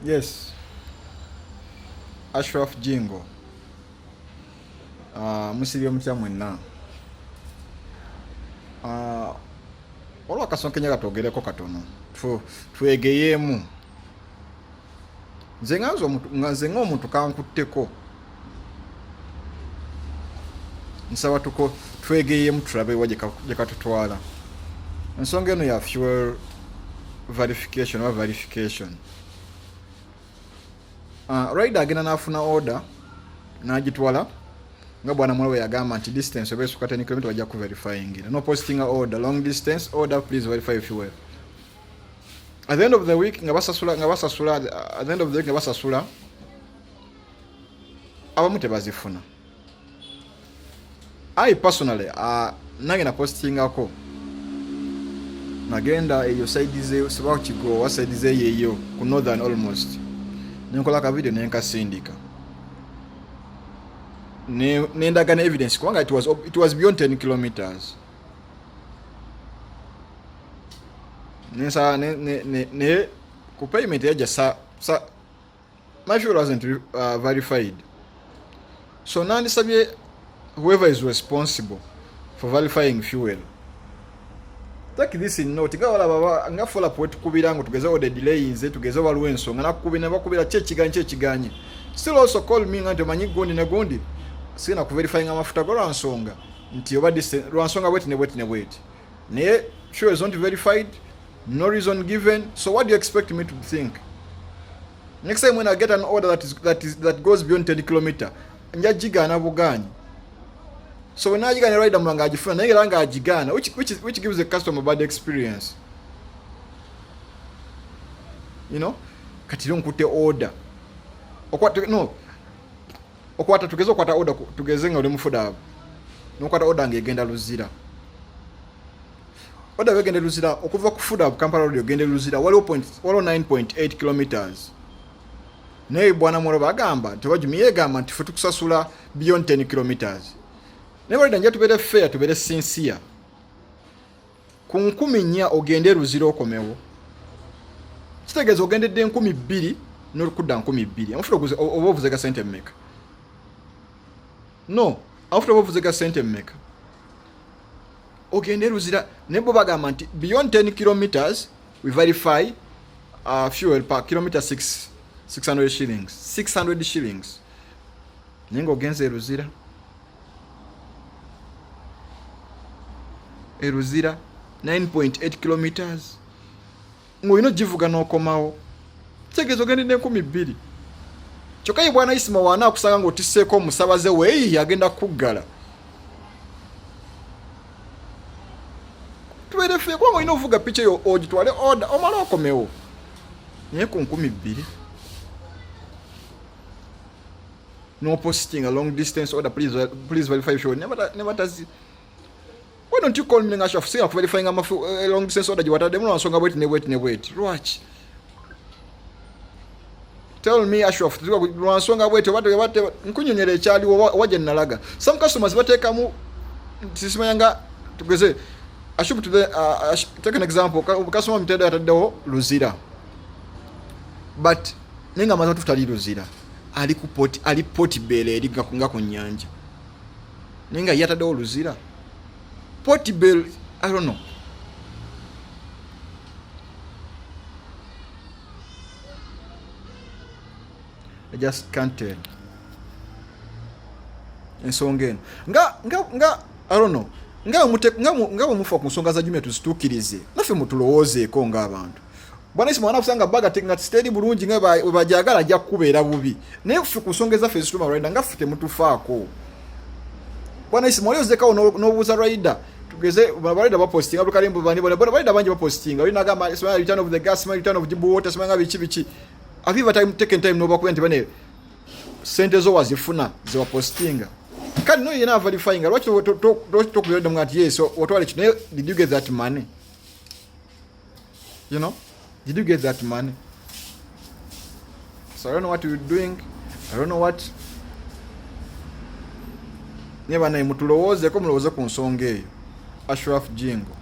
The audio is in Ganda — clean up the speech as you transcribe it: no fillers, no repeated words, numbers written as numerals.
Yes, Ashraf Jingo. Musibye mutya mwenna. Olwa kasonkenya katogereko katono. Twegeyeemu. Nze ng'omuntu kankutteko. Nsaba twegeyeemu tulabe wa gye katutwala. Ensonga eno ya fuel verification. Rider agenda n'afuna order n'agitwala nga bwana mwala we yagamba nti distance oba esukka 10 km bajja ku verifying. No posting order, long distance order, please verify your fuel. At the end of the week nga basasula at the end of the week nga basasula abamu tebazifuna. I personally nange na postingako nagenda eyo side ze siba kigo wa side ze yeyo ku northern almost nenkola ka video nenkasindika nendaga na evidence kubanga it was beyond 10 kilometers. Ne ku payment yaja sa my fuel wasn't verified, so nandi sabye whoever is responsible for verifying fuel take this in note. Nga wala baba nga follow up wetu kubirango tugeze ode delay nze tugeze waluwe ensonga nakubina bakubira chechiganye still also call me nga ntemanyi gondi na gondi sina ku verifying amafuta go ansonga nti oba distance ansonga wet ne fuel is not verified, no reason given. So what do you expect me to think? Next time when I get an order that goes beyond 10 km njajigana buganyi. So when you can ride a manga agifuna naye ranga agigana, which gives the customer bad experience. You know? Kati nkute order. Okwata tugeze okwata order tugeze nga oli mufuda. Nokwata order ngegenda luzira. Order wegenda luzira okuva ku food up Kampala road ogende luzira waliwo 9.8 kilometers. Naye bwana mwalo bagamba tebajumye gamba nti futu kusasula beyond 10 kilometers. Never danja tubere fair, tubere sincere. Ku 10 ogende luzira okomewo. Kitegeeza ogendedde 12 n'okudda 12. Amufuta obuvuze ga sente mmeka. No, amufuta obuvuze ga sente mmeka. Ogende luzira nebo bagamba nti beyond 10 kilometers we verify fuel per kilometer 600 shillings. 600 shillings. Ningo ogenze luzira. Eruzira 9.8 kilometers ngoino jivuga n'okomawo kitegeeza ogende ne 12. Kyokka ye bwana Isima wana akusanga ng'otisseeko omusabaze we yagenda kuggala. Tubeere ffe kwa ngoino ovuga picha yo ogitwale order omala okomewo naye ku 12. No posting a long distance order, please verify your fuel. Never does it. Why don't you call me Ashraf? Say I'm verifying a long distance order. You want them on song wait. Watch. Tell me Ashraf. One song wait. What? Nkunyonyere chali waje nalaga. Some customers bateka mu sisimanga tugeze. I should take an example. Customer mtenda ataddawo luzira. But ninga mazo tutali luzira. Ali poti bele eriga kunga ku nyanja. Ninga yataddawo luzira. Portable, I don't know. I just can't tell. Ensonga eno nga I don't know. Nga mufa ku nsonga za Jumia tuzitukirize. Naffe mutulowoozeeko ng'abantu. Bwana Isima wana kusanga baga tekna steady bulungi nga bajagala ajja kubeera bubi. Naye ffe ku nsonga ezaffe ezituma rider nga ffe temutufaako. Bwana Isima oli ozekawo n'obuuza rider. Tugeze rider bapostinga lukalimbu bani rider bangi bapostinga. Oli nagamba smile return of the gas, smile return of the water, smile bichi. Have you time taken time no bakwenti bane sente zo wazifuna ze wapostinga. Kadi no yena verifying. Watch talk with them at yes. So what did you get that money? You know? Did you get that money? So I don't know what you're doing. I don't know what. Never naye mutulowooze ko mulowooze ku nsonga eyo. Ashraf Jingo.